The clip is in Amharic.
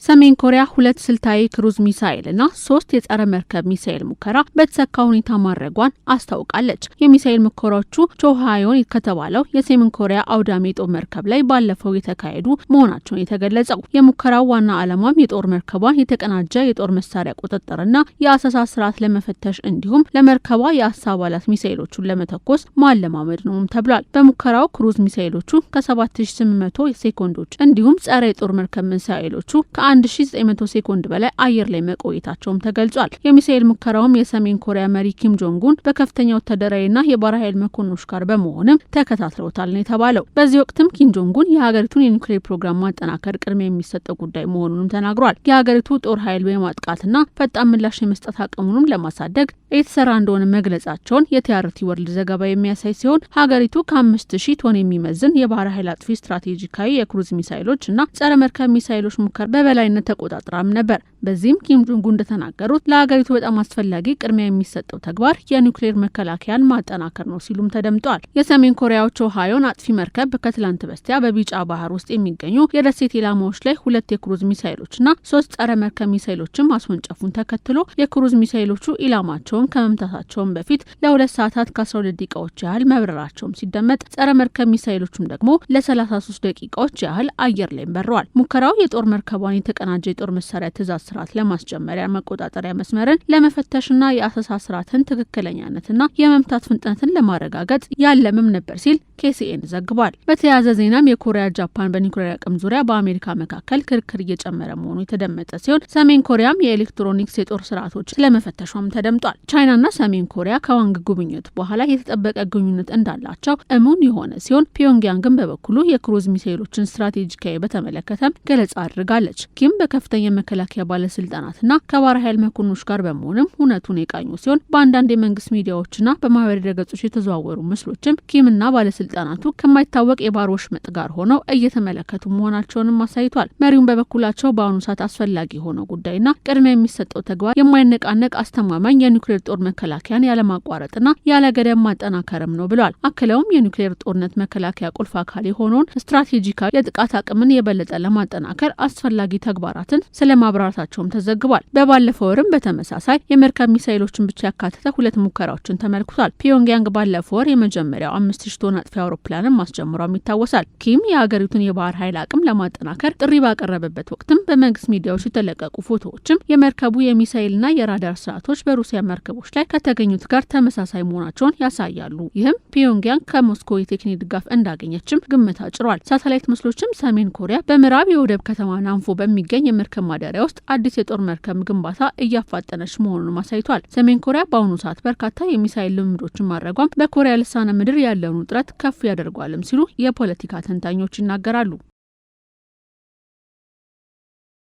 ሰሜን ኮሪያ 2 ስልታዊ ክሩዝ ሚሳኤልና 3 የጸረ መርከብ ሚሳኤል ሙከራ በተሳካ ሁኔታ ማድረጓን አስታውቃለች። የሚሳኤል ሙከራዎቹ ቾሃዮን ከተባለው የሰሜን ኮሪያ አውዳሚ የጦር መርከብ ላይ ባለፈው የተካሄዱ መሆናቸውን የተገለጸው የሙከራው ዋና ዓላማም የጦር መርከቧን የተቀናጀ የጦር መሳሪያ ቁጥጥርና የአሰሳ ስርዓት ለመፈተሽ እንዲሁም ለመርከቧ የአሳ አባላት ሚሳኤሎቹን ለመተኮስ ማለማመድ ነው ተብሏል። በሙከራው ክሩዝ ሚሳኤሎቹ ከ7800 ሴኮንዶች እንዲሁም ጸረ የጦር መርከብ ሚሳኤሎቹ ከ1900 ሴኮንድ በላይ አየር ላይ መቆየታቸውም ተገልጿል። የሚሳኤል ሙከራውም የሰሜን ኮሪያ መሪ ኪም ጆንግ ኡን በከፍተኛ ወታደራዊና የባህር ኃይል መኮንኖች ጋር በመሆንም ተከታትለውታል ነው የተባለው። በዚህ ወቅትም ኪም ጆንግ ኡን የሀገሪቱን የኒውክሌር ፕሮግራም ማጠናከር ቅድሚያ የሚሰጠው ጉዳይ መሆኑንም ተናግሯል። የሀገሪቱ ጦር ኃይል በማጥቃትና ፈጣን ምላሽ የመስጠት አቅሙንም ለማሳደግ የተሰራ እንደሆነ መግለጻቸውን የቲአርቲ ወርልድ ዘገባ የሚያሳይ ሲሆን ሀገሪቱ ከ5000 ቶን የሚመዝን የባህር ኃይል አጥፊ ስትራቴጂካዊ የክሩዝ ሚሳኤሎች እና ጸረ መርከብ ሚሳኤሎች ሙከራ በበላይነት ተቆጣጥራም ነበር። በዚህም ኪም ጆንግ ኡን እንደተናገሩት ለሀገሪቱ በጣም አስፈላጊ ቅድሚያ የሚሰጠው ተግባር የኒውክሌር መከላከያን ማጠናከር ነው ሲሉም ተደምጧል። የሰሜን ኮሪያው ቾሃዮን አጥፊ መርከብ ከትላንት በስቲያ በቢጫ ባህር ውስጥ የሚገኙ የደሴት ኢላማዎች ላይ 2 የክሩዝ ሚሳኤሎችና 3 ጸረ መርከብ ሚሳኤሎችን ማስወንጨፉን ተከትሎ የክሩዝ ሚሳኤሎቹ ኢላማቸውን ከመምታታቸውን በፊት ለ2 ሰዓታት ከ12 ደቂቃዎች ያህል መብረራቸውም ሲደመጥ ጸረ መርከብ ሚሳኤሎቹም ደግሞ ለ33 ደቂቃዎች ያህል አየር ላይ በረዋል። ሙከራው የጦር መርከቧን የተቀናጀ የጦር መሳሪያ ትእዛዝ ስርዓት ለማስጀመሪያ መቆጣጠሪያ መስመርን ለመፈተሽና የአሰሳ ስርዓትን ትክክለኛነትና የመምታት ፍጥነትን ለማረጋገጥ ያለምም ነበር ሲል ኬሲኤን ዘግቧል። በተያያዘ ዜናም የኮሪያ ጃፓን በኒውክሌር አቅም ዙሪያ በአሜሪካ መካከል ክርክር እየጨመረ መሆኑ የተደመጠ ሲሆን ሰሜን ኮሪያም የኤሌክትሮኒክስ የጦር ስርዓቶች ስለመፈተሿም ተደምጧል። ቻይናና ሰሜን ኮሪያ ከዋንግ ጉብኝት በኋላ የተጠበቀ ግንኙነት እንዳላቸው እሙን የሆነ ሲሆን ፒዮንግያንግን በበኩሉ የክሩዝ ሚሳኤሎችን ስትራቴጂካዊ በተመለከተም ገለጻ አድርጋለች። ኪም በከፍተኛ መከላከያ ባለስልጣናትና ከባህር ኃይል መኮንኖች ጋር በመሆንም ሁነቱን የቃኙ ሲሆን በአንዳንድ የመንግስት ሚዲያዎችና በማህበራዊ ድረገጾች የተዘዋወሩ ምስሎችም ኪምና ባለስልጣናቱ ከማይታወቅ የባህር ወሽመጥ ጋር ሆነው እየተመለከቱ መሆናቸውንም አሳይቷል። መሪውን በበኩላቸው በአሁኑ ሰዓት አስፈላጊ የሆነው ጉዳይና ቅድሚያ የሚሰጠው ተግባር የማይነቃነቅ አስተማማኝ የኒውክሌር ጦር መከላከያን ያለማቋረጥና ያለ ገደብ ማጠናከርም ነው ብለዋል። አክለውም የኒውክሌር ጦርነት መከላከያ ቁልፍ አካል የሆነውን ስትራቴጂካዊ የጥቃት አቅምን የበለጠ ለማጠናከር አስፈላጊ ተግባራትን ስለማብራራታቸውም ተዘግቧል። በባለፈው ወርም በተመሳሳይ የመርከብ ሚሳኤሎችን ብቻ ያካተተ 2 ሙከራዎችን ተመልክቷል። ፒዮንግያንግ ባለፈው ወር የመጀመሪያው 5000 ቶን አጥፊ አውሮፕላንን ማስጀመሯም ይታወሳል። ኪም የሀገሪቱን የባህር ኃይል አቅም ለማጠናከር ጥሪ ባቀረበበት ወቅትም በመንግስት ሚዲያዎች የተለቀቁ ፎቶዎችም የመርከቡ የሚሳኤልና የራዳር ስርዓቶች በሩሲያ መርከቦች ላይ ከተገኙት ጋር ተመሳሳይ መሆናቸውን ያሳያሉ። ይህም ፒዮንግያንግ ከሞስኮ የቴክኒክ ድጋፍ እንዳገኘችም ግምት አጭሯል። ሳተላይት ምስሎችም ሰሜን ኮሪያ በምዕራብ የወደብ ከተማ ናንፎ በሚገኝ የመርከብ ማደሪያ ውስጥ አዲስ የጦር መርከብ ግንባታ እያፋጠነች መሆኑን አሳይቷል። ሰሜን ኮሪያ በአሁኑ ሰዓት በርካታ የሚሳኤል ልምምዶችን ማድረጓም በኮሪያ ልሳነ ምድር ያለውን ውጥረት ከፍ ያደርጓልም ሲሉ የፖለቲካ ተንታኞች ይናገራሉ።